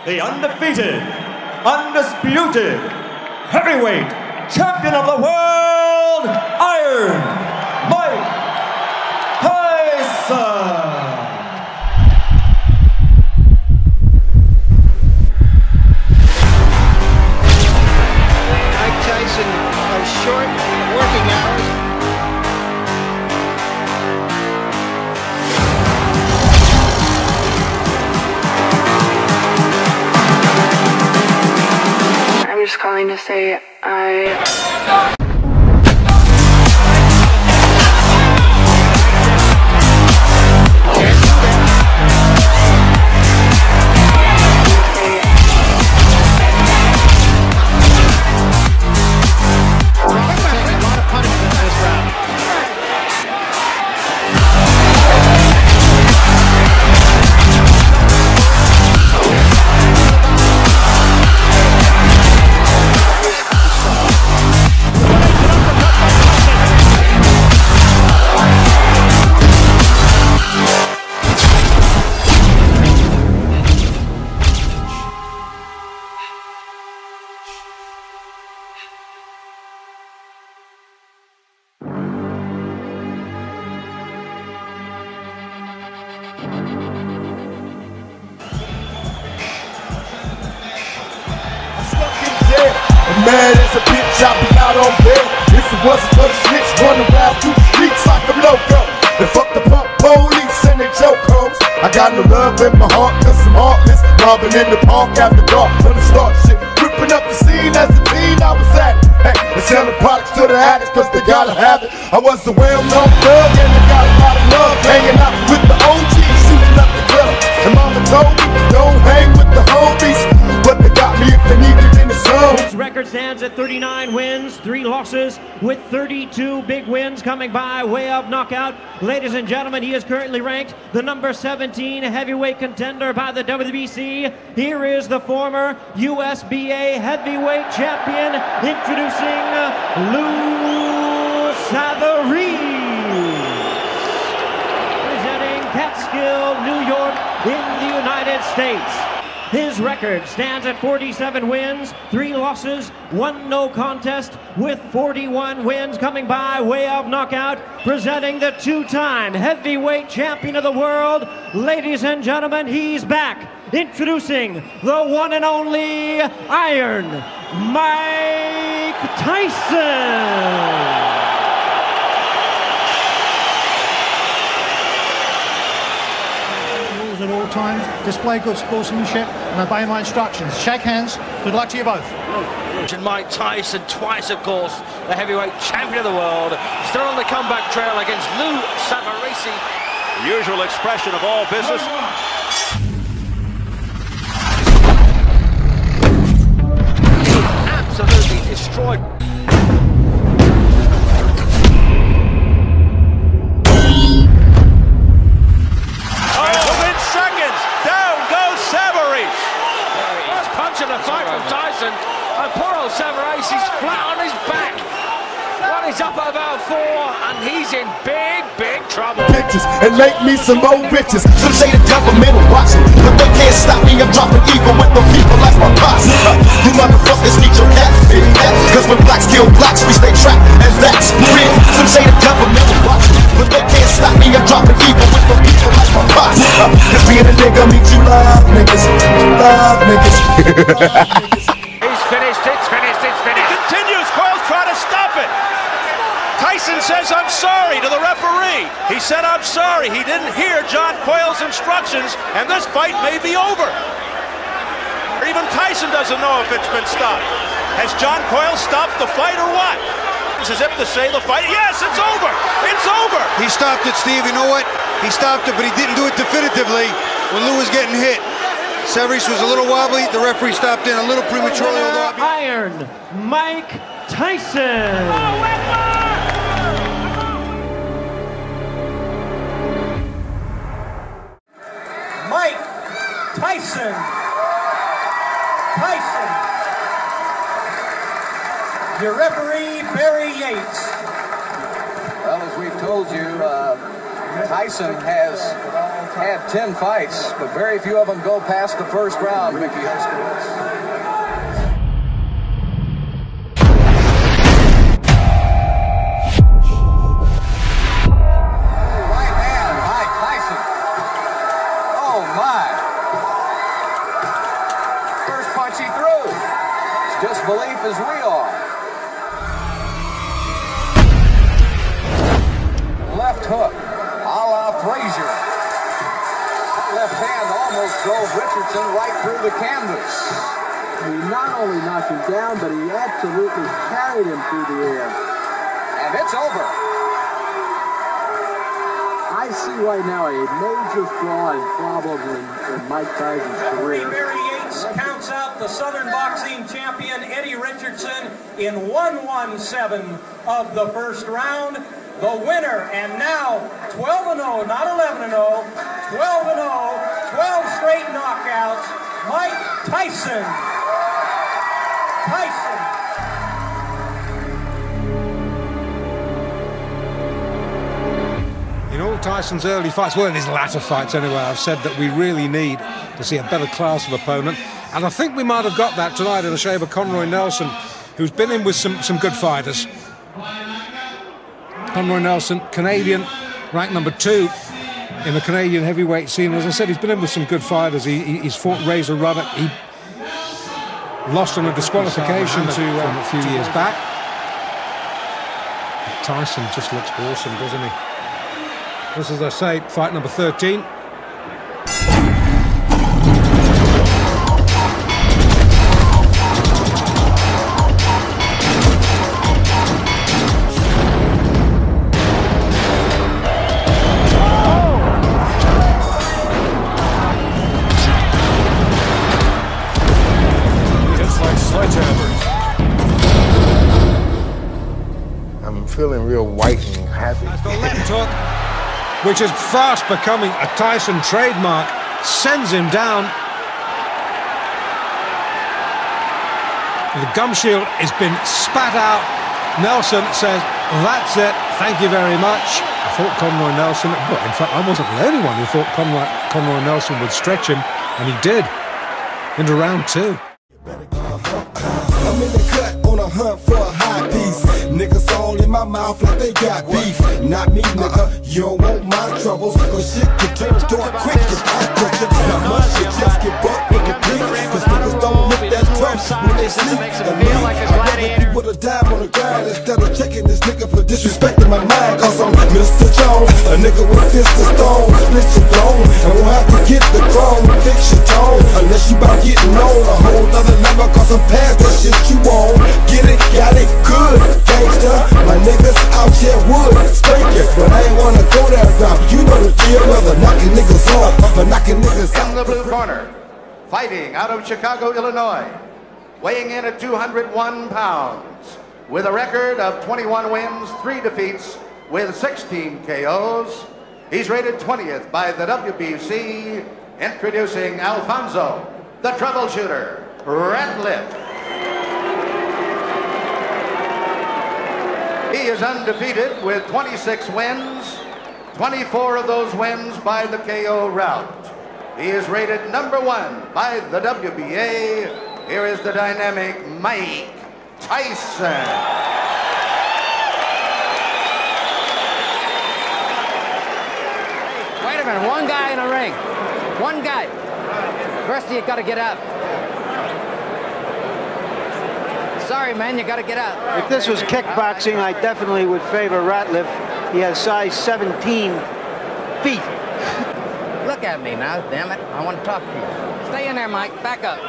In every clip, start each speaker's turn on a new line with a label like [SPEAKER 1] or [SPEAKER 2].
[SPEAKER 1] the undefeated, undisputed, heavyweight champion of the world, Iron Mike Tyson.
[SPEAKER 2] Mike Tyson has short working hours.
[SPEAKER 3] I'm just calling to say I...
[SPEAKER 4] Mad as a bitch, I'll be out on bed. If it wasn't for the snitch running around through the streets like I'm loco. And fuck the punk police and they joke hoes. I got no love in my heart cause I'm heartless. Robbing in the park after dark from the start shit. Ripping up the scene as a teen I was at it. Hey, and selling products to the addicts cause they gotta have it. I was a well-known thug and I got a lot of love. Hanging out with the OGs, shooting up the club. And mama told me, don't hang with the homies. But they got me if they needed in the zone.
[SPEAKER 5] His record stands at 39 wins, 3 losses, with 32 big wins coming by way of knockout. Ladies and gentlemen, he is currently ranked the number 17 heavyweight contender by the WBC. Here is the former USBA heavyweight champion, introducing Lou Savarese, presenting Catskill, New York, in the United States. His record stands at 47 wins, 3 losses, 1 no contest, with 41 wins coming by way of knockout, presenting the 2-time heavyweight champion of the world. Ladies and gentlemen, he's back, introducing the one and only Iron Mike Tyson.
[SPEAKER 6] At all times, display good sportsmanship and obey my instructions. Shake hands. Good luck to you both.
[SPEAKER 2] And Mike Tyson, twice of course the heavyweight champion of the world, still on the comeback trail against Lou Savarese.
[SPEAKER 7] The usual expression of all business.
[SPEAKER 2] Absolutely destroyed. Punch and a fight from Tyson, and poor old Savarese's flat on his back. One is up at about 4, and he's in big, big trouble.
[SPEAKER 4] Pictures and make me some more riches. Some say the government will watch me, but they can't stop me. I'm dropping evil with the people like my posse. You motherfuckers need your cats fit. Cause when blacks kill blacks, we stay trapped, and that's real. Some say the government will watch me, but they can't stop me. I'm dropping evil with the people like my posse. Cause being a nigga means you love niggas. Love niggas.
[SPEAKER 2] He's finished, it's finished, it's finished.
[SPEAKER 7] It continues, Coyle's trying to stop it. Tyson says, I'm sorry to the referee. He said, I'm sorry. He didn't hear John Coyle's instructions, and this fight may be over. Even Tyson doesn't know if it's been stopped. Has John Coyle stopped the fight or what? It's as if to say the fight, yes, it's over. It's over.
[SPEAKER 8] He stopped it, Steve. You know what? He stopped it, but he didn't do it definitively when Lou was getting hit. Savarese was a little wobbly. The referee stopped in a little prematurely.
[SPEAKER 5] Iron Mike Tyson.
[SPEAKER 1] Mike Tyson. Your referee, Barry Yates.
[SPEAKER 9] Well, as we've told you, Tyson has had 10 fights, but very few of them go past the first round, Mickey Huskowitz. Right hand by Tyson. Oh, my. First punch he threw. It's disbelief as we are. Left hook, a la Frazier. That left hand almost drove Richardson right through the canvas.
[SPEAKER 10] He not only knocked him down, but he absolutely carried him through the air.
[SPEAKER 9] And it's over.
[SPEAKER 10] I see right now a major flaw and problem in Mike Tyson's career.
[SPEAKER 1] Barry Yates counts out the Southern boxing champion Eddie Richardson in 1-1-7 of the first round. The winner, and now 12-0, not 11-0, 12-0, 12 straight knockouts, Mike Tyson.
[SPEAKER 11] In all Tyson's early fights, well, in his latter fights anyway, I've said that we really need to see a better class of opponent. And I think we might have got that tonight in the shape of Conroy Nelson, who's been in with some good fighters. Conroy Nelson, Canadian, ranked number 2 in the Canadian heavyweight scene. As I said, he's been in with some good fighters. He's fought Razor Ruddock. He lost on a disqualification to a few years back. Tyson just looks awesome, doesn't he? This is, as I say, fight number 13.
[SPEAKER 12] I'm feeling real white and happy.
[SPEAKER 11] As the left hook, which is fast becoming a Tyson trademark, sends him down. The gum shield has been spat out. Nelson says, that's it, thank you very much. I thought Conroy Nelson, well, in fact, I wasn't the only one who thought Conroy Nelson would stretch him, and he did, into round 2.
[SPEAKER 4] I'm in the cut on a hunt for a high piece. Niggas all in my mouth like they got beef. Not me, nigga. You don't want my troubles. Cause shit can turn dark quick if I touch it. Not much shit just get bucked with the beef. Cause niggas don't look that tough when they sleep. And me, I'd rather be with a dime on the ground instead of checking this nigga for disrespecting my mind. Cause I'm Mr. Jones, a nigga with fist of stone. Split your bone, and won't have to get the chrome. Fix your tone, unless you about getting on a whole other level. Cause I'm past that shit you want. Get it, got it, good, gangsta. My niggas out here would spank it, but I ain't wanna go that route. You know the deal, whether knocking niggas off or knocking niggas out.
[SPEAKER 13] In the blue corner, fighting out of Chicago, Illinois, weighing in at 201 pounds, with a record of 21 wins, 3 defeats, with 16 KOs. He's rated 20th by the WBC, introducing Alfonso, the troubleshooter, Ratliff. He is undefeated with 26 wins, 24 of those wins by the KO route. He is rated number 1 by the WBA. Here is the dynamic Mike Tyson.
[SPEAKER 14] Wait a minute, one guy in the ring. One guy. The rest of you gotta get up. Sorry, man, you gotta get out.
[SPEAKER 15] If this was kickboxing, I definitely would favor Ratliff. He has size 17 feet.
[SPEAKER 14] Look at me now, damn it. I want to talk to you. Stay in there, Mike. Back up.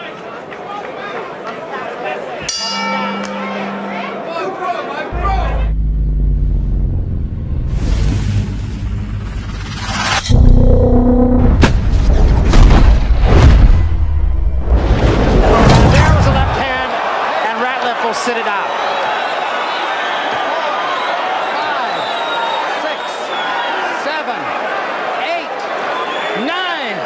[SPEAKER 15] Sit it out.
[SPEAKER 14] 5, 6, 7, 8, 9.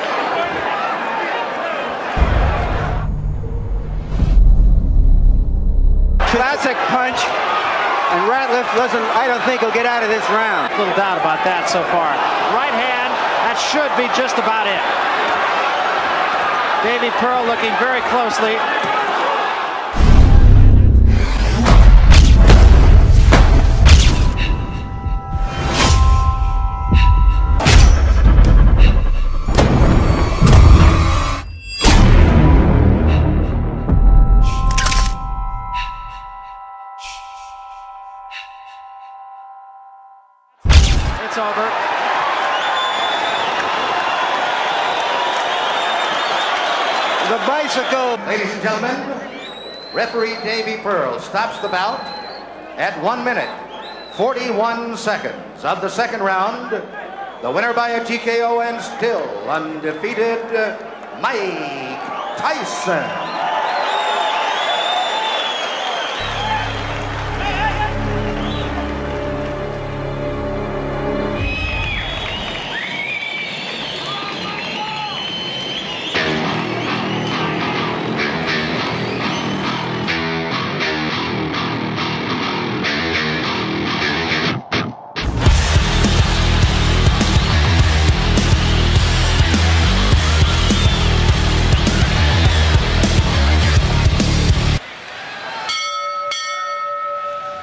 [SPEAKER 15] Classic punch, and Ratliff doesn't, I don't think he'll get out of this round.
[SPEAKER 5] Little doubt about that so far. Right hand, that
[SPEAKER 15] that should be just about it. Davy Pearl looking very closely. It's over.
[SPEAKER 13] The bicycle. Ladies and gentlemen, referee Davy Pearl stops the bout at 1 minute, 41 seconds of the second round. The winner by a TKO and still undefeated, Mike Tyson.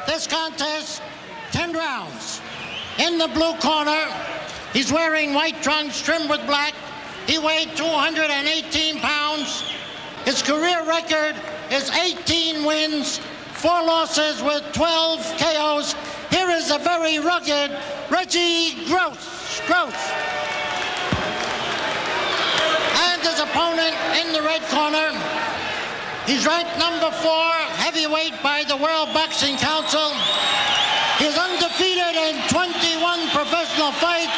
[SPEAKER 16] This contest, 10 rounds. In the blue corner, he's wearing white trunks trimmed with black. He weighed 218 pounds. His career record is 18 wins, 4 losses with 12 KOs. Here is a very rugged Reggie Gross. And his opponent in the red corner, he's ranked number 4 heavyweight by the World Boxing Council. He's undefeated in 21 professional fights.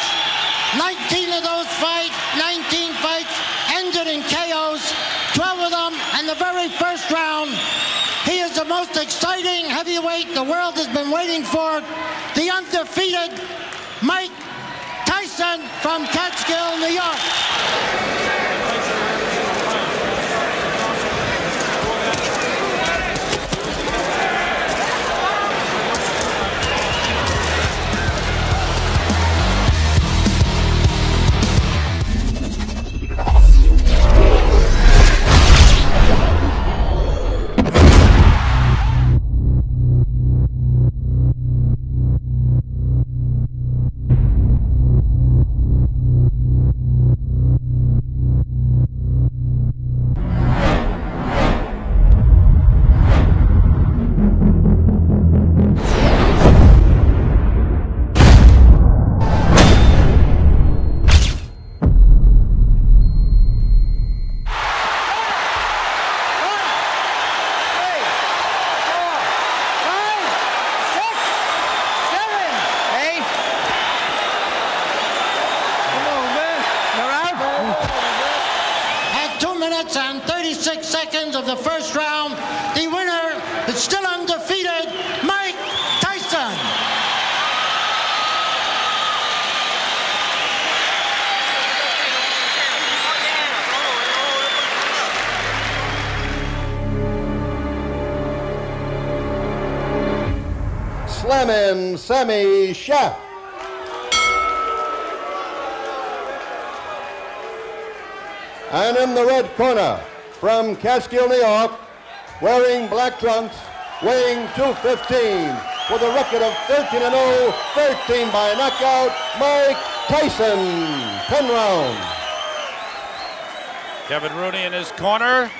[SPEAKER 16] 19 of those fights, 19 fights ended in KOs, 12 of them in the very first round. He is the most exciting heavyweight the world has been waiting for. The undefeated Mike Tyson from Catskill, New York. And 36 seconds of the first round, the winner is still undefeated, Mike Tyson.
[SPEAKER 13] Slammin' Sammy Chef. And in the red corner, from Catskill, New York, wearing black trunks, weighing 215, with a record of 13-0, 13 by knockout, Mike Tyson, 10 rounds.
[SPEAKER 7] Kevin Rooney in his corner.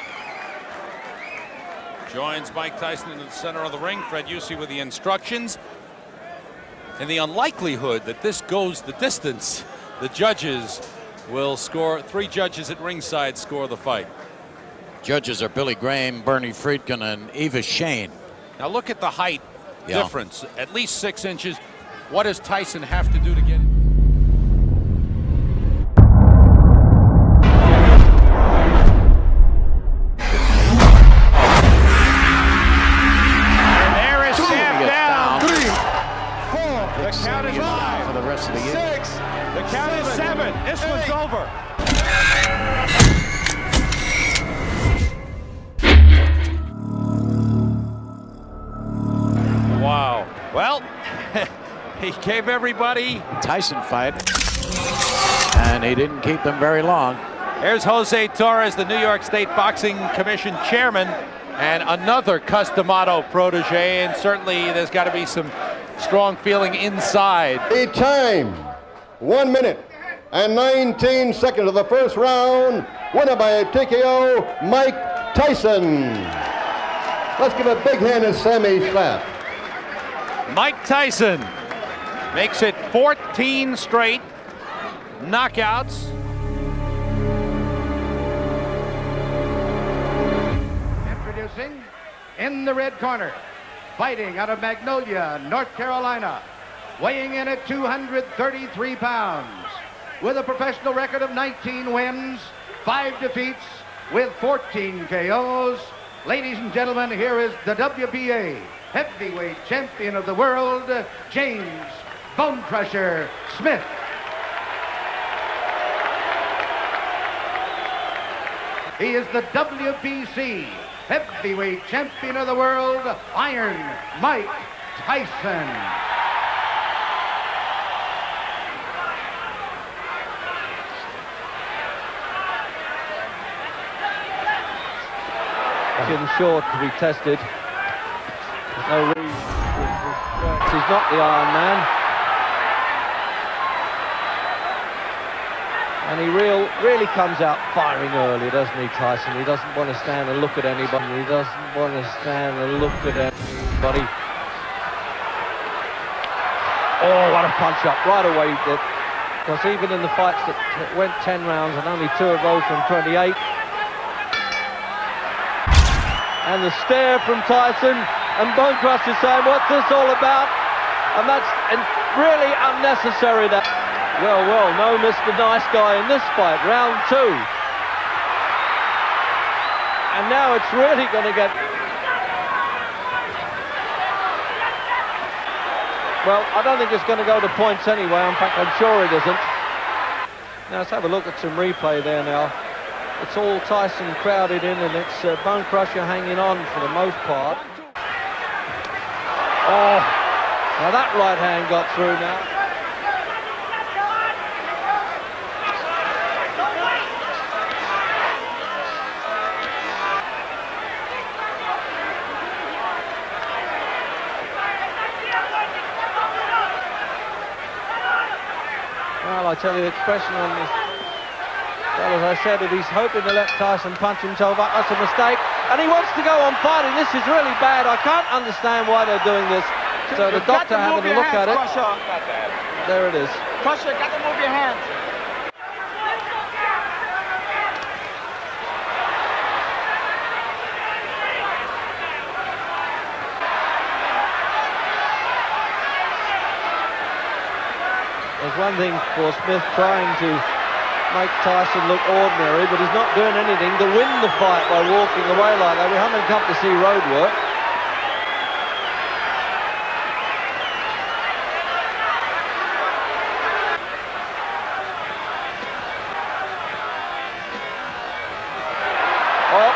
[SPEAKER 7] Joins Mike Tyson in the center of the ring. Fred Yusi with the instructions. In the unlikelihood that this goes the distance, the judges will score. 3 judges at ringside score the fight.
[SPEAKER 17] Judges are Billy Graham, Bernie Friedkin, and Eva Shane.
[SPEAKER 7] Now look at the height difference, at least 6 inches. What does Tyson have to do to get it? And there is Sam down.
[SPEAKER 13] 3, 4.
[SPEAKER 7] The count is 5.
[SPEAKER 17] For the rest of the year.
[SPEAKER 7] 6. The count is 7. This one's over. Wow. Well, he gave everybody
[SPEAKER 17] Tyson fight. And And he didn't keep them very long.
[SPEAKER 7] Here's Jose Torres, the New York State Boxing Commission chairman, and another Customato protege, and certainly there's got to be some strong feeling inside.
[SPEAKER 18] The time, 1 minute and 19 seconds of the first round, winner by a TKO, Mike Tyson. Let's give a big hand to Sammy Slapp.
[SPEAKER 7] Mike Tyson makes it 14 straight knockouts.
[SPEAKER 13] Introducing, in the red corner, fighting out of Magnolia, North Carolina, weighing in at 233 pounds, with a professional record of 19 wins, 5 defeats, with 14 KOs. Ladies and gentlemen, here is the WBA heavyweight champion of the world, James Bone Crusher Smith. He is the WBC heavyweight champion of the world, Iron Mike Tyson.
[SPEAKER 19] Chin short to be tested. There's no reason. He's not the Iron Man. And he really comes out firing early, doesn't he, Tyson? He doesn't want to stand and look at anybody. He doesn't want to stand and look at anybody. Oh, what a punch-up right away. Because even in the fights that went 10 rounds and only 2 of those from 28. And the stare from Tyson, and Bone Crusher saying, what's this all about? And that's really unnecessary. That. Well, no Mr. Nice Guy in this fight, round 2. And now it's really going to get... Well, I don't think it's going to go to points anyway. In fact, I'm sure it isn't. Now, let's have a look at some replay there now. It's all Tyson crowded in, and it's Bone Crusher hanging on for the most part. Oh, now that right hand got through now. Well, I tell you, the expression on this... Well, as I said, he's hoping to let Tyson punch himself up. That's a mistake. And he wants to go on fighting. This is really bad. I can't understand why they're doing this. So the doctor having a look at it. There it is.
[SPEAKER 20] Crusher, got to move your hands.
[SPEAKER 19] There's one thing for Smith trying to make Tyson look ordinary, but he's not doing anything to win the fight by walking away like that. We haven't come to see road work. Oh,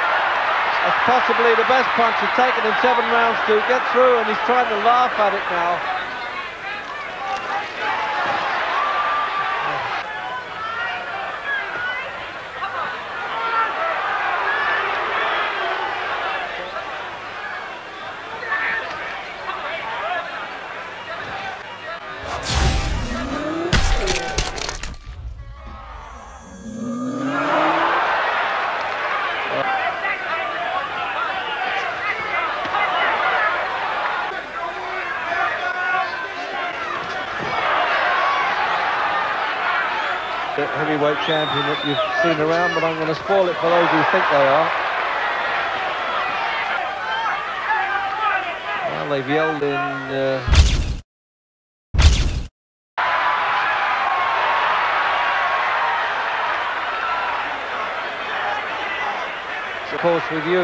[SPEAKER 19] that's possibly the best punch he's taken in 7 rounds to get through, and he's trying to laugh at it now. Heavyweight champion that you've seen around, but I'm going to spoil it for those who think they are. Well, they've yelled in... Of course, with you.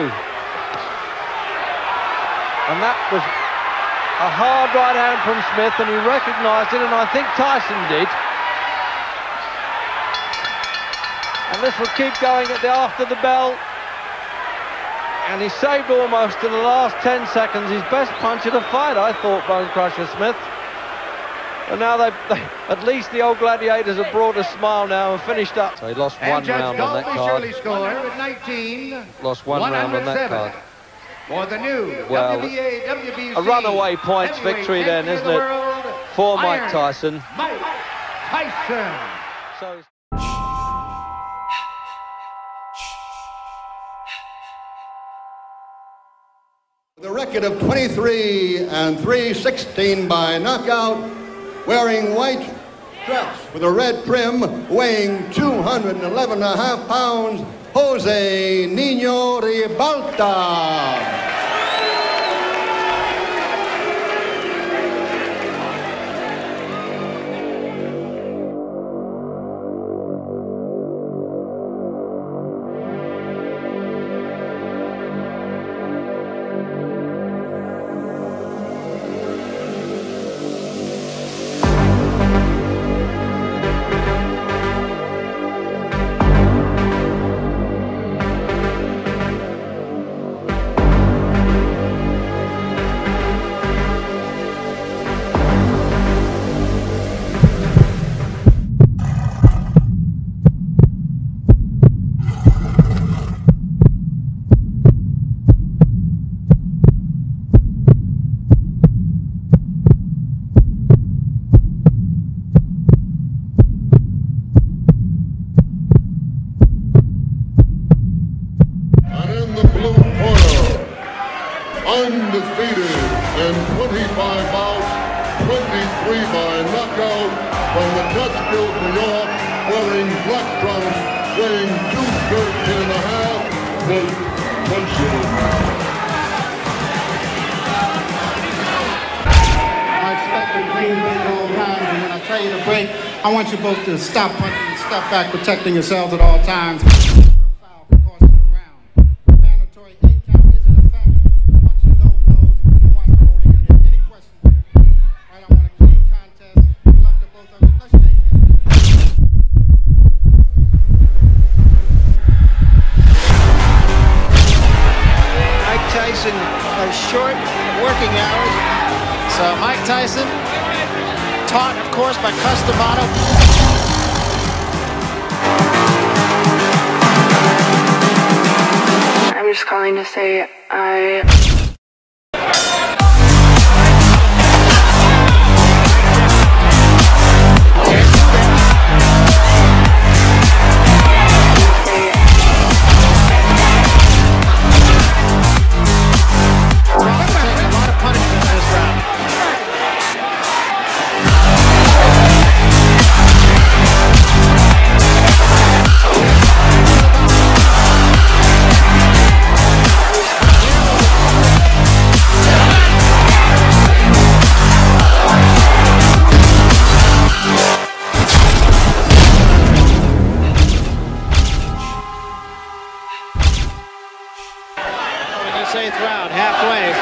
[SPEAKER 19] And that was a hard right hand from Smith, and he recognised it, and I think Tyson did. And this will keep going after the bell. And he saved almost in the last 10 seconds his best punch of the fight, I thought, Bone Crusher Smith. And now at least the old gladiators have brought a smile now and finished up. So he lost one round on that card. Lost one round on that card.
[SPEAKER 13] For the new
[SPEAKER 19] well,
[SPEAKER 13] WBC
[SPEAKER 19] a runaway points victory then, isn't it, for Mike Tyson?
[SPEAKER 13] Mike Tyson.
[SPEAKER 19] So
[SPEAKER 18] With a record of 23 and 3/16 by knockout, wearing white dress with a red trim, weighing 211.5 pounds, Jose Nino Ribalta.
[SPEAKER 4] Undefeated in 25 bouts, 23 by knockout, from the Catskills, New York, wearing black trunks, weighing 213.5, Mike Tyson.
[SPEAKER 21] I expect to bring you at all times, and when I tell you to break, I want you both to stop punching and step back, protecting yourselves at all times.
[SPEAKER 15] Tyson has short working hours. So Mike Tyson, taught of course by Customato.
[SPEAKER 3] I'm just calling to say I...
[SPEAKER 15] Eighth round, halfway.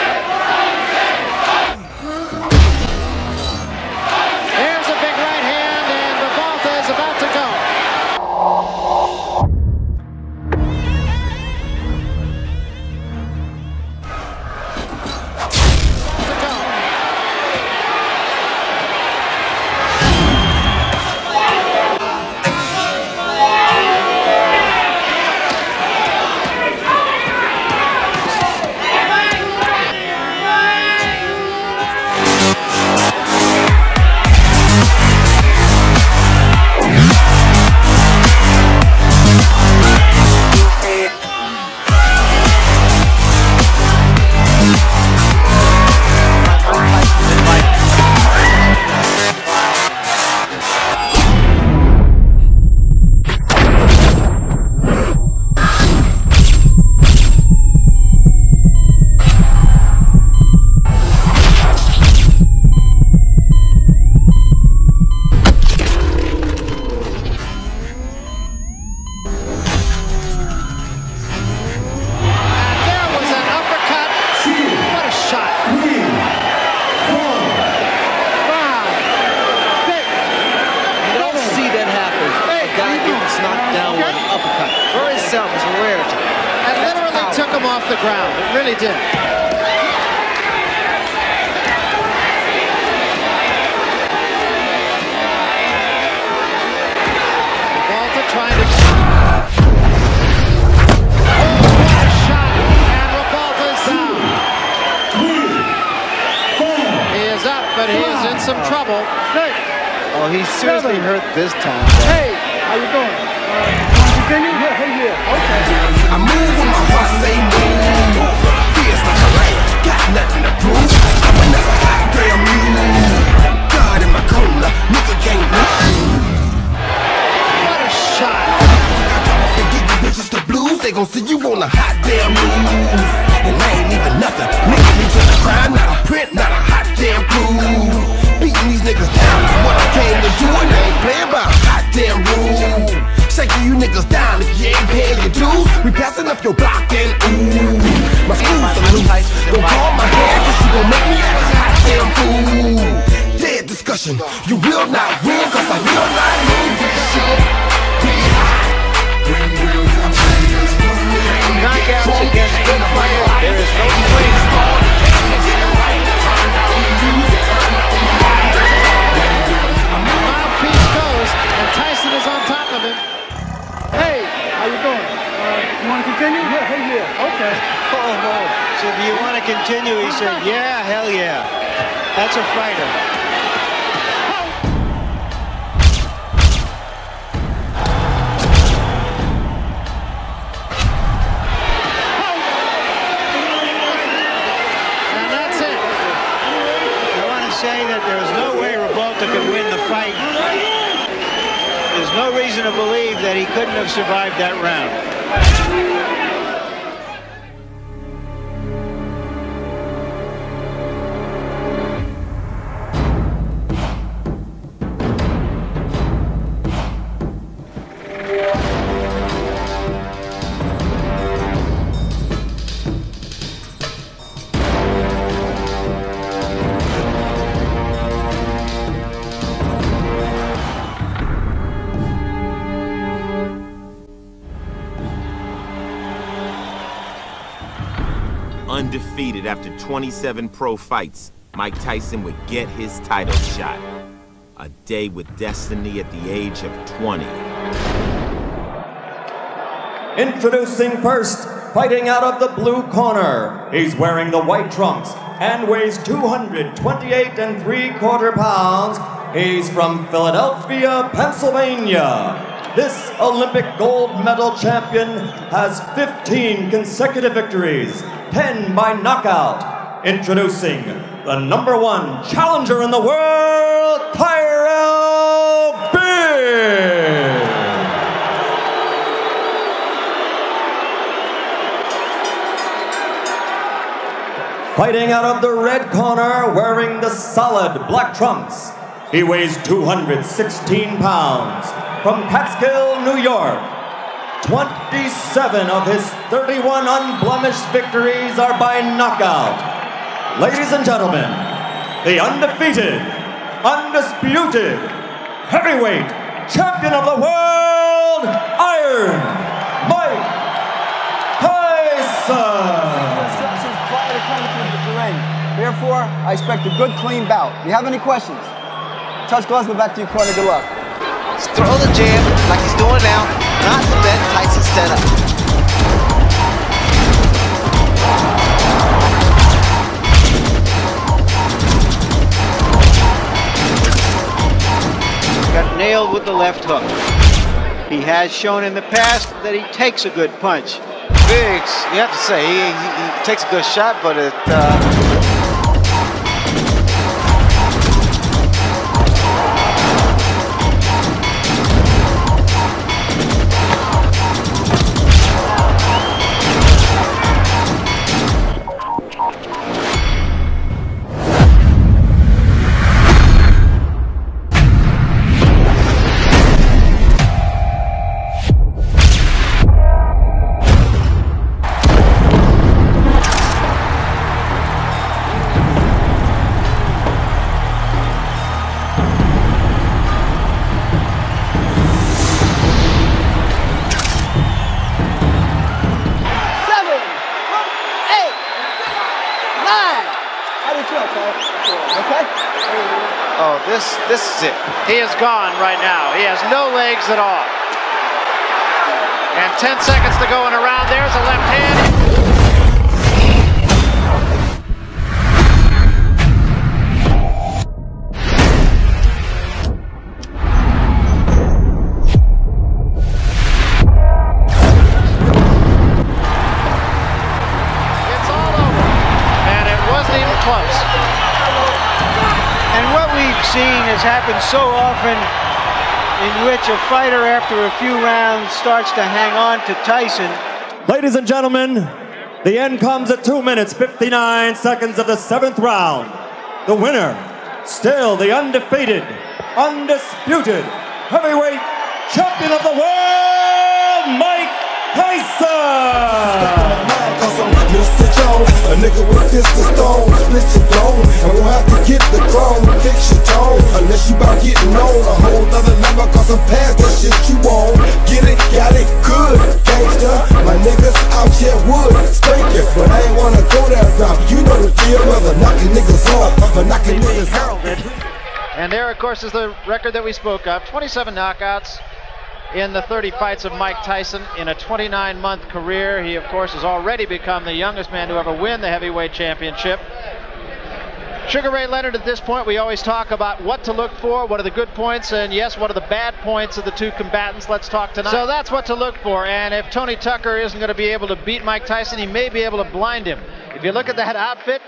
[SPEAKER 15] There's a big right hand, and Ribalta is about to go. Off the ground. It really did.
[SPEAKER 21] elbow. 6.
[SPEAKER 15] Oh, he's seriously hurt this time.
[SPEAKER 21] Hey, how you doing? Continue? Yeah. Okay.
[SPEAKER 4] I move when my heart say move. Feels like a lion, got nothing to prove. I'm another hot damn mule. God in my cooler, nigga can't move.
[SPEAKER 15] What a shot.
[SPEAKER 4] They give you bitches the blues, they gon' see you on a hot damn move. And I ain't even nothing, nigga me to the crime, not a print, not a hot damn clue. Beating these niggas down is what I came to do, and I ain't playing by a hot damn rule. Shaking you niggas down if you ain't paying your dues. We passing up your block and ooh, my school's a loose. Don't call my dad, cause you gon' make me act a hot damn fool. Dead discussion, you will not win, cause I will not lose this shit.
[SPEAKER 15] Knockouts against good fighters. There is no place. Mouthpiece goes, and Tyson is on top of him.
[SPEAKER 21] Hey, how you doing? You want to continue? Yeah. Okay.
[SPEAKER 15] So do you want to continue? He said, yeah, hell yeah. That's a fighter. Say that there is no way Revolta could win the fight. There's no reason to believe that he couldn't have survived that round.
[SPEAKER 6] Undefeated after 27 pro fights, Mike Tyson would get his title shot. A day with destiny at the age of 20.
[SPEAKER 22] Introducing first, fighting out of the blue corner. He's wearing the white trunks and weighs 228 3/4 pounds. He's from Philadelphia, Pennsylvania. This Olympic gold medal champion has 15 consecutive victories, 10 by knockout. Introducing the #1 challenger in the world, Tyrell Big. Fighting out of the red corner, wearing the solid black trunks. He weighs 216 pounds. From Catskill, New York. 27 of his 31 unblemished victories are by knockout. Ladies and gentlemen, the undefeated, undisputed, heavyweight champion of the world, Iron Mike Tyson.
[SPEAKER 23] Instructions prior to coming to the ring. Therefore, I expect a good, clean bout. Do you have any questions? Touch gloves, go back to your corner. Good luck.
[SPEAKER 24] Just throw the jab like he's doing now, not to let Tyson set up.
[SPEAKER 15] Got nailed with the left hook. He has shown in the past that he takes a good punch.
[SPEAKER 24] Biggs, you have to say, he takes a good shot, but it...
[SPEAKER 15] Oh, this is it. He is gone right now. He has no legs at all. And 10 seconds to go in a round. There's a left hand.
[SPEAKER 2] seen has happened so often, in which a fighter after a few rounds starts to hang on to Tyson.
[SPEAKER 22] Ladies and gentlemen, the end comes at 2 minutes, 59 seconds of the 7th round. The winner, still the undefeated, undisputed heavyweight champion of the world, Mike Tyson!
[SPEAKER 4] Mr. Jones, a nigga with pistol stone, split your dome, and won't have to get the throne, fix your tone, unless you about getting on a whole nother level, cause I'm past that shit you want. Get it, got it, good, gangsta. My niggas out here wood, spanking, but I ain't wanna go that route. You know the deal, brother, knocking niggas off, but knocking niggas out.
[SPEAKER 15] And there, of course, is the record that we spoke of, 27 knockouts in the 30 fights of Mike Tyson in a 29-month career. He, of course, has already become the youngest man to ever win the heavyweight championship. Sugar Ray Leonard, at this point, we always talk about what to look for, what are the good points, and yes, what are the bad points of the two combatants. Let's talk tonight. So that's what to look for, and if Tony Tucker isn't going to be able to beat Mike Tyson, he may be able to blind him. If you look at that outfit,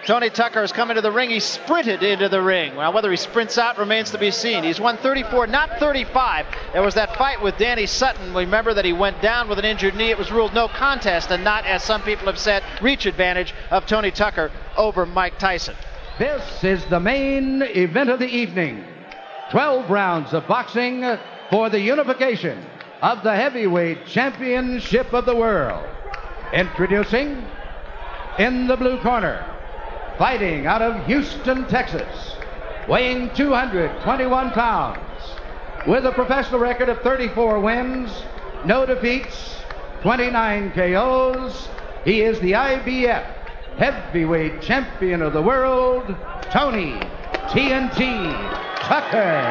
[SPEAKER 15] Tony Tucker has come into the ring. He sprinted into the ring. Well, whether he sprints out remains to be seen. He's won 34, not 35. There was that fight with Danny Sutton. Remember that he went down with an injured knee. It was ruled no contest and not, as some people have said, reach advantage of Tony Tucker over Mike Tyson.
[SPEAKER 8] This is the main event of the evening. 12 rounds of boxing for the unification of the heavyweight championship of the world. Introducing, in the blue corner, fighting out of Houston, Texas, weighing 221 pounds, with a professional record of 34 wins, no defeats, 29 KOs. He is the IBF heavyweight champion of the world, Tony TNT Tucker.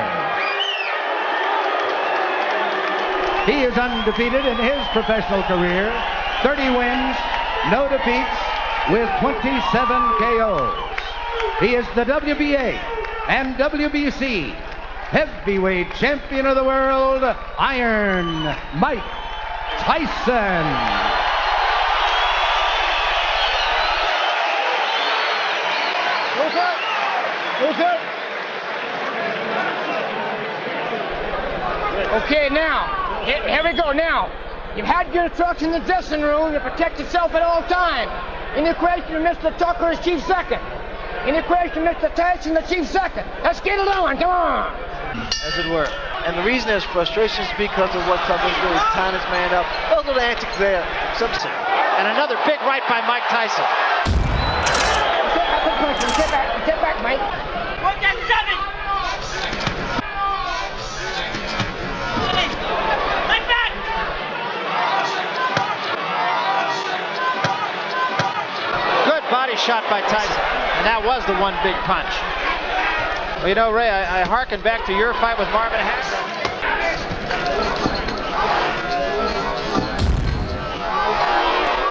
[SPEAKER 8] He is undefeated in his professional career, 30 wins, no defeats, with 27 KOs. He is the WBA and WBC heavyweight champion of the world, Iron Mike Tyson.
[SPEAKER 20] Okay, now, here we go now. You've had your instructions in the dressing room to protect yourself at all times. In the equation, Mr. Tucker is chief second. In the equation, Mr. Tyson, the chief second. Let's get it on, come on.
[SPEAKER 2] As it were. And the reason there's frustration is because of what Tucker's doing. He's tying his man up. Those little antics there.
[SPEAKER 15] And another big right by Mike Tyson.
[SPEAKER 20] Get back, Mike. Put that seven.
[SPEAKER 15] Body shot by Tyson, and that was the one big punch. Well, you know, Ray, I hearken back to your fight with Marvin Hagler.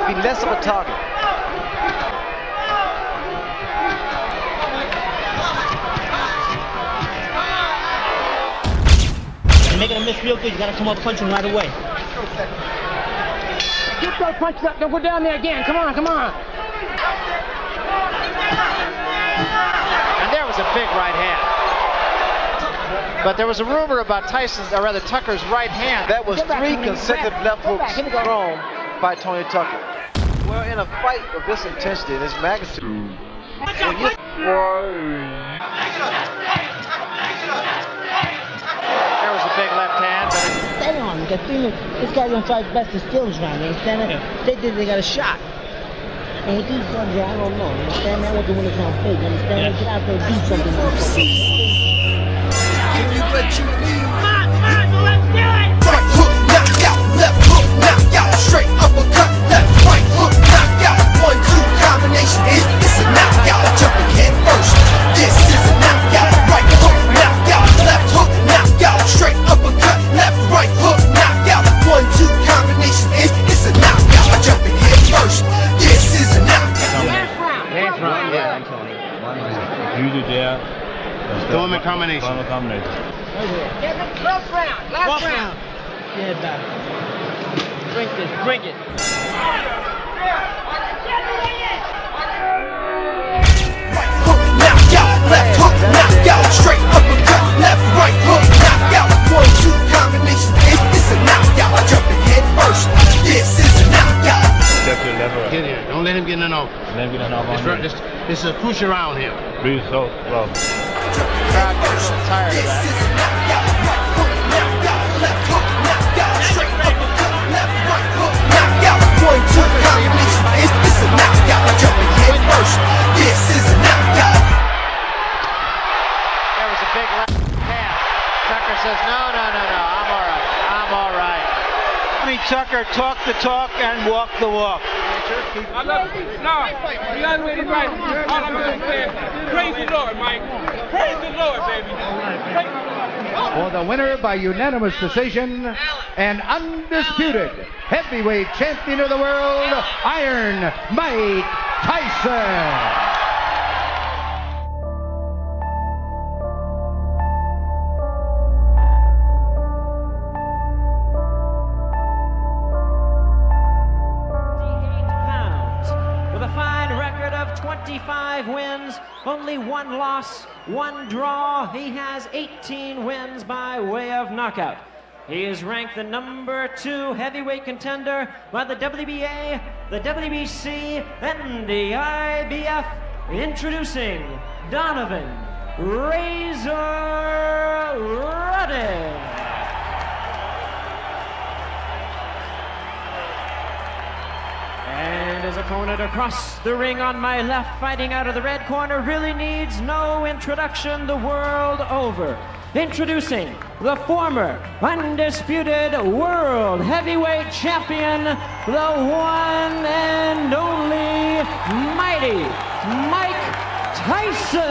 [SPEAKER 2] Be less of a target.
[SPEAKER 9] You're making a miss real good. You gotta come up punching right away.
[SPEAKER 20] Keep those punches up. Don't go down there again. Come on, come on.
[SPEAKER 15] And there was a big right hand. But there was a rumor about Tyson's, or rather Tucker's right hand.
[SPEAKER 2] That was 3 consecutive left hooks thrown by Tony Tucker. Well, in a fight of this intensity, this magnitude, when you...
[SPEAKER 15] There was a big left hand.
[SPEAKER 9] Stand on. You got 3 minutes. This guy's gonna try his best to steal his round. You understand that? Yeah. They did. They got a shot. And with these guns here, I don't know. You understand that? What the winners on play. You understand that? Get out there and do something.
[SPEAKER 4] Give you what you need. Let's do it. Right hook, knock out. Left hook, knock out. Straight uppercut. Left, right hook, knock out. 1-2 combination. It's a knockout. Jumping head first. This is a knockout. Right hook, knock out. Left hook, knock out. Straight uppercut. Left, right hook, knock out. 1-2 combination. It's a knockout. Jumping head first. This is a knockout.
[SPEAKER 20] Last round, yeah.
[SPEAKER 10] Use it, yeah.
[SPEAKER 21] Storm combination.
[SPEAKER 20] Last round. Last round.
[SPEAKER 9] Yeah, back. Drink this. Drink it.
[SPEAKER 4] Right hook, knock out. Left hook, knock out. Straight uppercut, left, right hook, knockout. 1-2 combination, it's a knockout. I jump in head first. This is a knockout.
[SPEAKER 10] Check your level.
[SPEAKER 21] Get here. Don't let him get in an over.
[SPEAKER 10] Let him get an over.
[SPEAKER 21] This is a crucial round here.
[SPEAKER 10] Breathe so slow.
[SPEAKER 15] Crowd gets tired of that.
[SPEAKER 4] It's a knockout. I jump in head first. This is a knockout.
[SPEAKER 15] There was a big left pass. Tucker says, no, I'm all right. I'm all right.
[SPEAKER 1] Tucker, talk the talk and walk the walk.
[SPEAKER 11] I love you. No, you got to win right. All I'm going to say is, praise the Lord, Mike. Praise the Lord, baby.
[SPEAKER 8] For the winner by unanimous decision and undisputed heavyweight champion of the world, Iron Mike Tyson.
[SPEAKER 5] With a fine record of 25 wins, only 1 loss, 1 draw. He has 18 wins by way of knockout. He is ranked the #2 heavyweight contender by the WBA, the WBC, and the IBF. Introducing Donovan Razor Ruddock. And his opponent across the ring on my left, fighting out of the red corner, really needs no introduction the world over. Introducing the former undisputed world heavyweight champion, the one and only mighty Mike Tyson.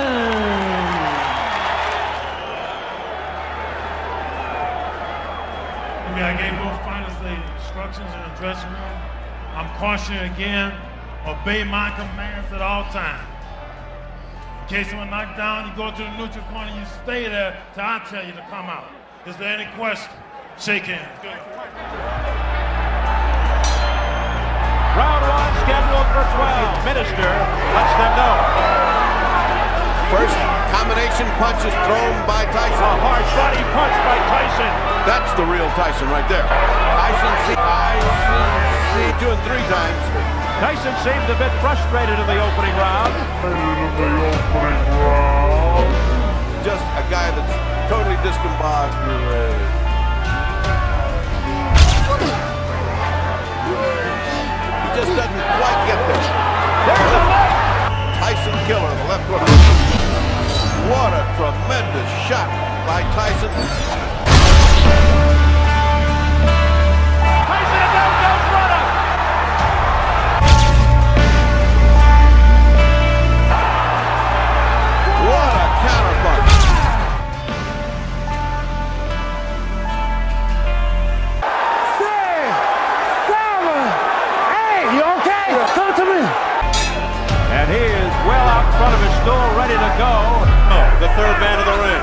[SPEAKER 12] I gave both fighters the instructions in the dressing room. I'm cautioning again, obey my commands at all times. In case someone knocked down, you go to the neutral corner, you stay there till I tell you to come out. Is there any question? Shake hands. Good.
[SPEAKER 7] Round 1 scheduled for 12. Minister lets them know.
[SPEAKER 18] First combination punch is thrown by Tyson.
[SPEAKER 7] A hard body punch by Tyson.
[SPEAKER 18] That's the real Tyson right there. Tyson doing 3 times.
[SPEAKER 7] Tyson seemed a bit frustrated in the opening round.
[SPEAKER 18] Just a guy that's totally discombobulated. He just doesn't quite get there.
[SPEAKER 7] There's the left.
[SPEAKER 18] Tyson killer, the left hook. What a tremendous shot by Tyson.
[SPEAKER 7] And he is well out in front of his stool, ready to go.
[SPEAKER 18] The third man of the ring.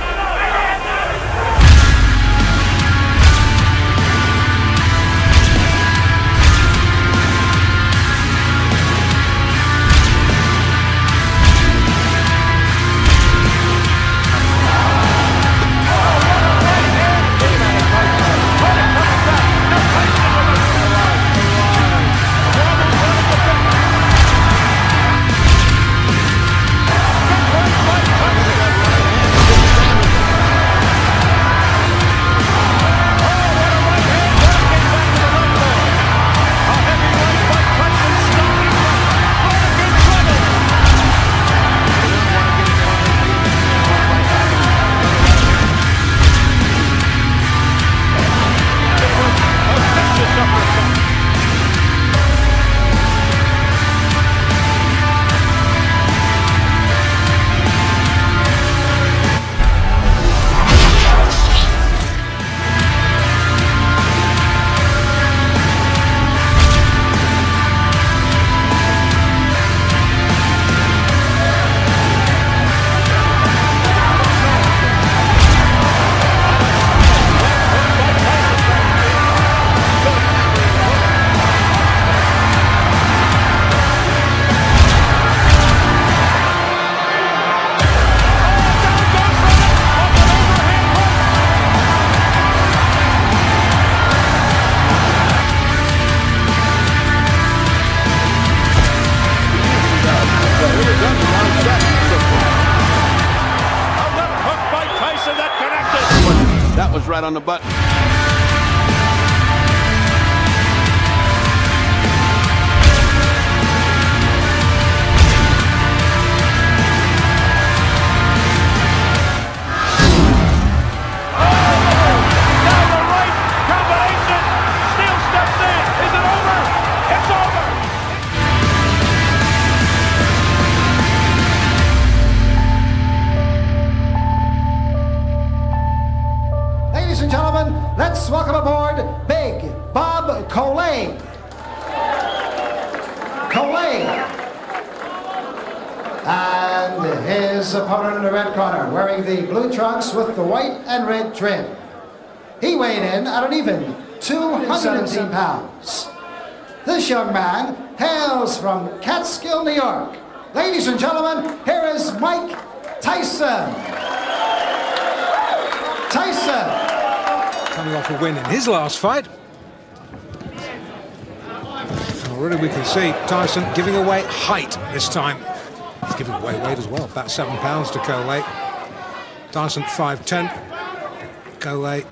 [SPEAKER 13] right on the button.
[SPEAKER 14] Ladies and gentlemen, let's welcome aboard Big Bob Coley. And his opponent in the red corner, wearing the blue trunks with the white and red trim. He weighed in at an even 217 pounds. This young man hails from Catskill, New York. Ladies and gentlemen, here is Mike Tyson.
[SPEAKER 16] Coming off a win in his last fight. Already we can see Tyson giving away height this time. He's giving away weight as well, about 7 pounds to Coley. Tyson 5'10". Coley,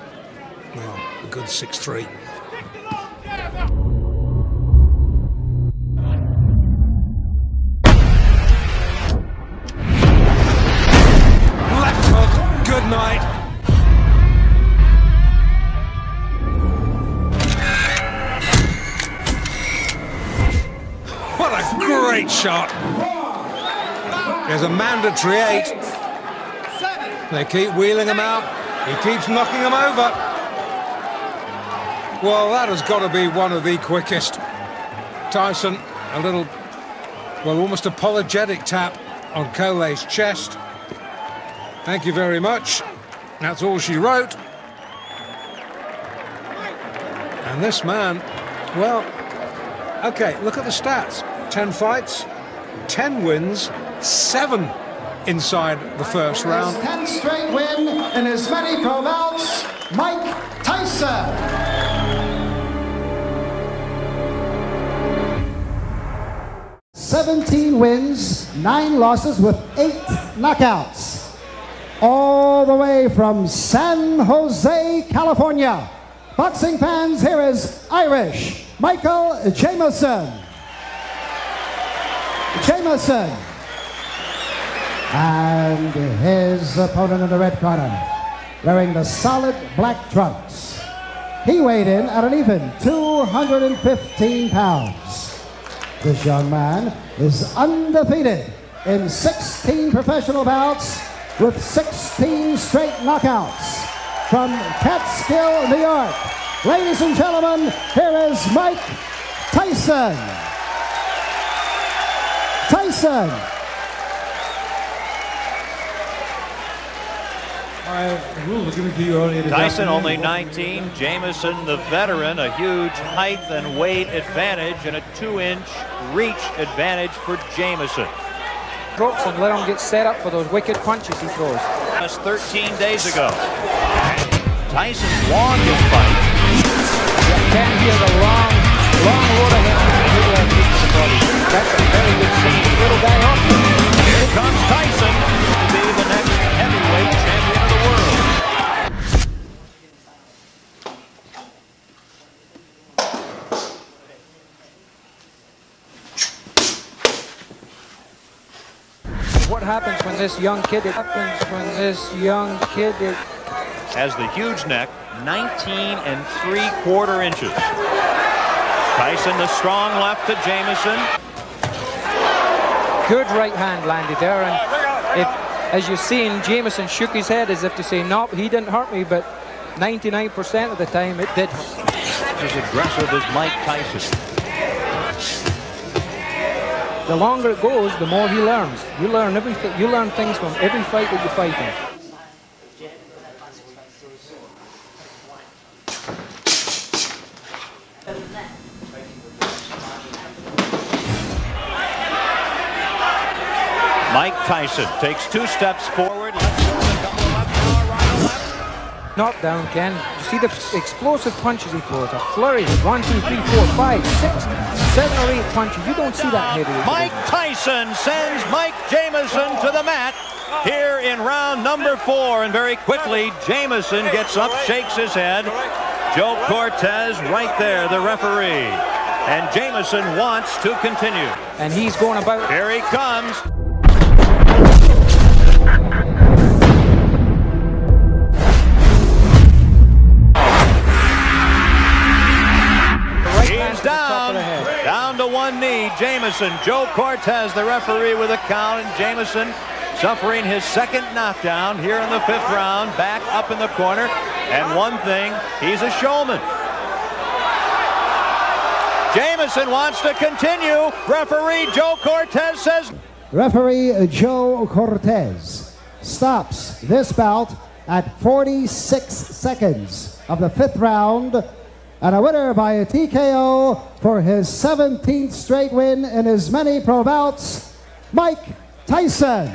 [SPEAKER 16] well, a good 6'3". Left hook, good night. What a great shot. There's a mandatory 8. They keep wheeling him out. He keeps knocking him over. Well, that has got to be one of the quickest. Tyson, a little, well, almost apologetic tap on Coley's chest. Thank you very much. That's all she wrote. And this man, well, okay, look at the stats. 10 fights, 10 wins, 7 inside the first round.
[SPEAKER 14] 10th straight win in as many pro bouts, Mike Tyson. "17 wins, 9 losses with 8 knockouts. All the way from San Jose, California. Boxing fans, here is Irish Michael Jamieson. And his opponent in the red corner, wearing the solid black trunks. He weighed in at an even 215 pounds. This young man is undefeated in 16 professional bouts with 16 straight knockouts. From Catskill, New York, ladies and gentlemen, here is Mike Tyson.
[SPEAKER 17] Tyson only 19, Jamieson the veteran, a huge height and weight advantage and a 2-inch reach advantage for Jamieson.
[SPEAKER 25] Drops and let him get set up for those wicked punches he throws.
[SPEAKER 17] Just 13 days ago. Tyson won his fight.
[SPEAKER 25] You can hear the long road ahead. That's a very good scene. Little guy up.
[SPEAKER 17] Here comes Tyson to be the next heavyweight champion of the world.
[SPEAKER 25] What happens when this young kid
[SPEAKER 17] has the huge neck, 19 3/4 inches. Tyson the strong left to Jamieson.
[SPEAKER 25] Good right hand landed there, and if, as you've seen, Jamieson shook his head as if to say, no, he didn't hurt me, but 99% of the time it did.
[SPEAKER 17] As aggressive as Mike Tyson.
[SPEAKER 25] The longer it goes, the more he learns. You learn everything. You learn things from every fight that you fight in.
[SPEAKER 17] Mike Tyson takes 2 steps forward.
[SPEAKER 25] Knockdown, Ken. You see the explosive punches he throws. A flurry. 1, 2, 3, 4, 5, 6, 7 or 8 punches. You don't see that heavyweight.
[SPEAKER 17] Mike Tyson sends Mike Jamieson to the mat here in round number 4. And very quickly, Jameson gets up, shakes his head. Joe Cortez right there, the referee. And Jameson wants to continue.
[SPEAKER 25] And he's going about.
[SPEAKER 17] Here he comes. He's down to one knee. Jameson, Joe Cortez, the referee, with a count, and Jameson suffering his second knockdown here in the 5th round, back up in the corner. And one thing, he's a showman. Jameson wants to continue. Referee Joe Cortez says.
[SPEAKER 14] Referee Joe Cortez stops this bout at 46 seconds of the 5th round, and a winner by a TKO for his 17th straight win in his many pro bouts, Mike Tyson.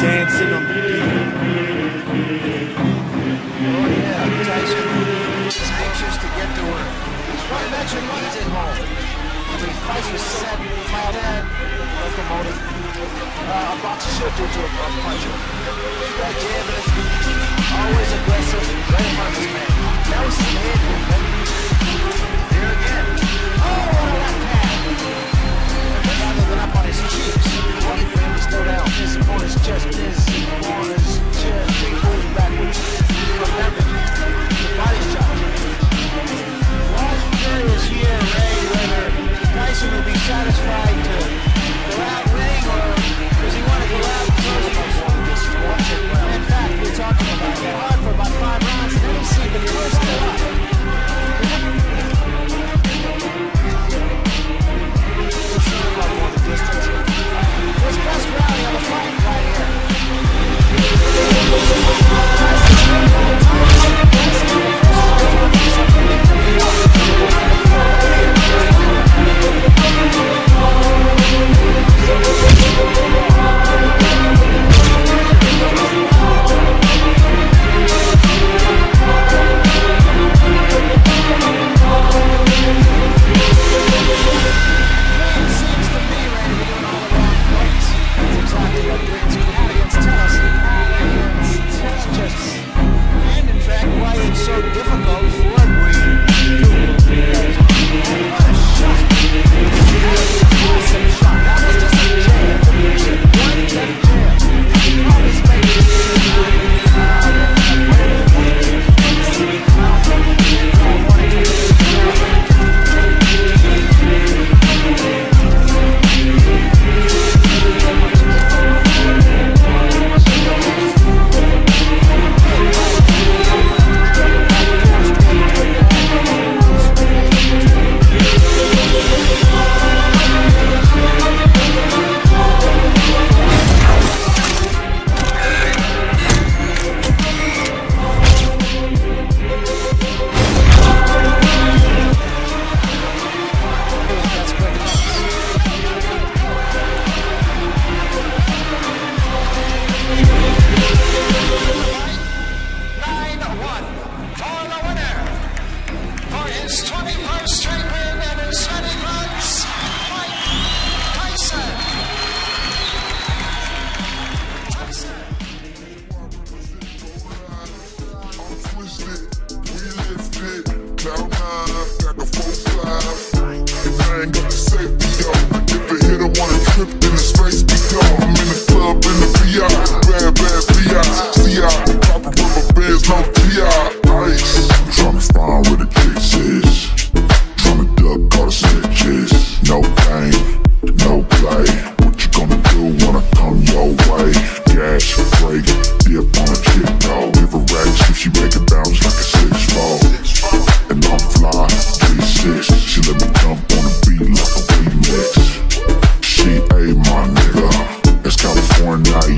[SPEAKER 3] Dancing on the beat.
[SPEAKER 2] Oh yeah, Tyson is anxious to get to work. He's mentioned he's at home. He fights with set, flat head, locomotive. A boxer should do to a puncher. Big guy jamming, always aggressive, very puncher's man. That was some head movement. Here again. Oh, what a left hand. Rather than up on his cheeks. Wanting for him to slow down. This on his chest, this on his chest. He pulls backwards. Remember, the body shot. Well, I'm curious here, Ray, whether Tyson will be satisfied to go out winning, or does he want to go out closing his in fact, we're talking about that hard for about 5 rounds, and then he seemed to be still up.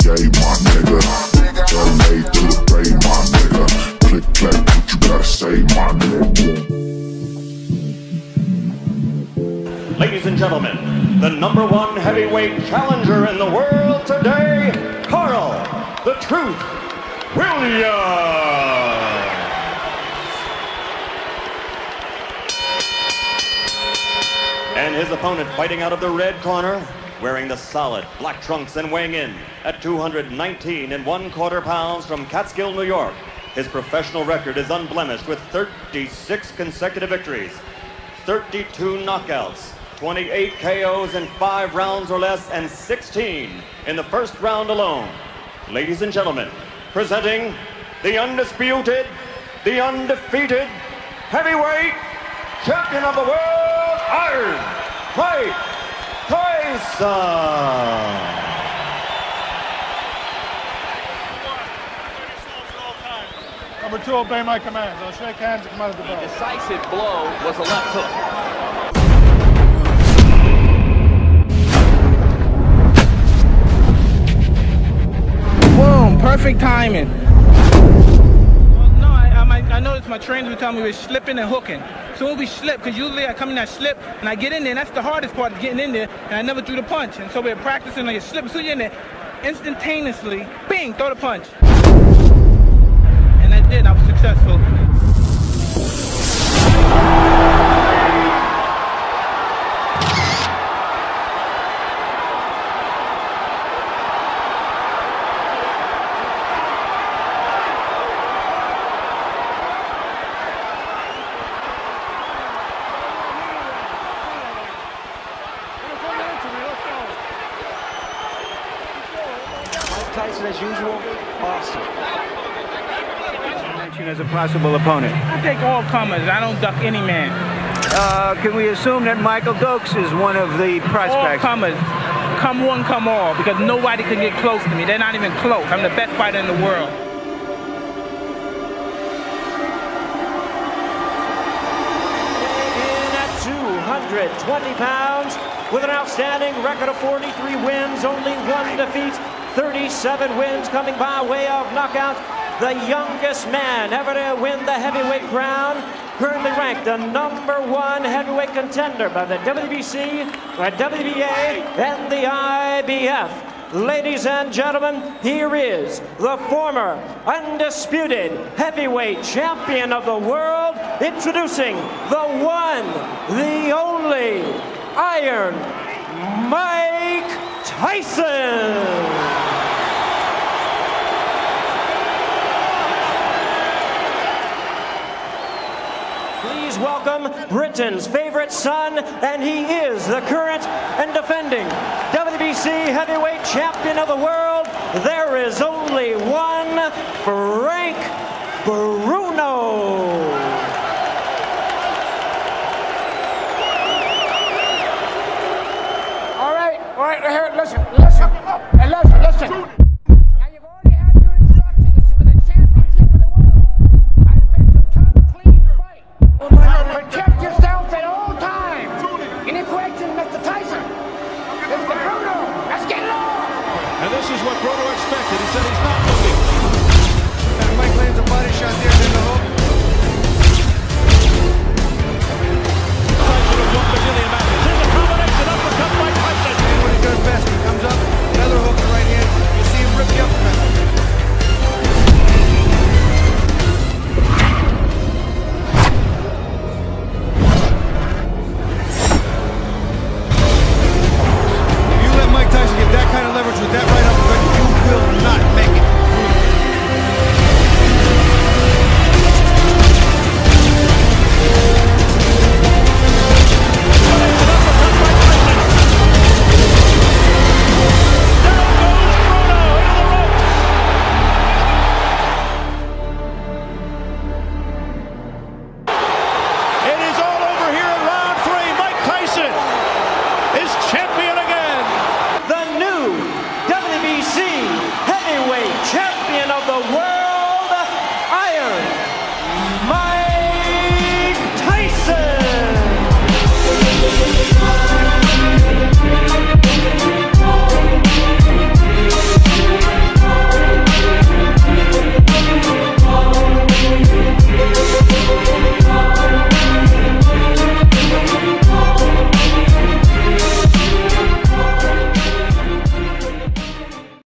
[SPEAKER 6] NBA, my nigga. LA to the Bay, my nigga. Click clack, what you gotta say, my nigga.
[SPEAKER 22] Ladies and gentlemen, the #1 heavyweight challenger in the world today, Carl the Truth Williams. And his opponent fighting out of the red corner, wearing the solid black trunks and weighing in at 219 1/4 pounds from Catskill, New York. His professional record is unblemished with 36 consecutive victories, 32 knockouts, 28 KOs in 5 rounds or less, and 16 in the first round alone. Ladies and gentlemen, presenting the undisputed, the undefeated heavyweight champion of the world, Iron Mike Tyson.
[SPEAKER 13] Number 2, obey my commands. I'll shake hands and come out of the bell.
[SPEAKER 19] The decisive blow was a left hook.
[SPEAKER 23] Boom, perfect timing. No, I noticed my trainers would tell me we're slipping and hooking. So when we slip, because usually I come in that slip and I get in there, and that's the hardest part of getting in there, and I never threw the punch. And so we're practicing like a slip. So you're in there, instantaneously, bing, throw the punch. And I did, I was successful.
[SPEAKER 19] Tyson, as usual, awesome. Mention as a possible opponent.
[SPEAKER 23] I take all comers. I don't duck any man.
[SPEAKER 19] Can we assume that Michael Dokes is one of the prospects?
[SPEAKER 23] All comers. Come one, come all, because nobody can get close to me. They're not even close. I'm the best fighter in the world.
[SPEAKER 5] In at 220 pounds, with an outstanding record of 43 wins, only 1 defeat, 37 wins coming by way of knockout. The youngest man ever to win the heavyweight crown, currently ranked the #1 heavyweight contender by the WBC, the WBA, and the IBF. Ladies and gentlemen, here is the former undisputed heavyweight champion of the world, introducing the one, the only, Iron Mike Tyson. Please welcome Britain's favorite son, and he is the current and defending WBC heavyweight champion of the world. There is only one, Frank Bruno.
[SPEAKER 20] All right, here, listen. Hey, listen. Now you've already had your instructions. This is for the championship of the world. I expect a tough, clean fight. Protect yourself at all times. Any questions, Mr. Tyson? Mr. Bruno, let's get it on.
[SPEAKER 7] And this is what Bruno expected. He said he's not looking.
[SPEAKER 2] And Mike lands a body shot there in the hook.
[SPEAKER 7] Tyson has won the million matches. Here's a combination uppercut by Tyson.
[SPEAKER 2] And when he does best, he comes up, another hook to right hand. You see him rip the uppercut. If you let Mike Tyson get that kind of leverage with that right uppercut, you will not make it.
[SPEAKER 7] It is all over here in round 3. Mike Tyson is champion.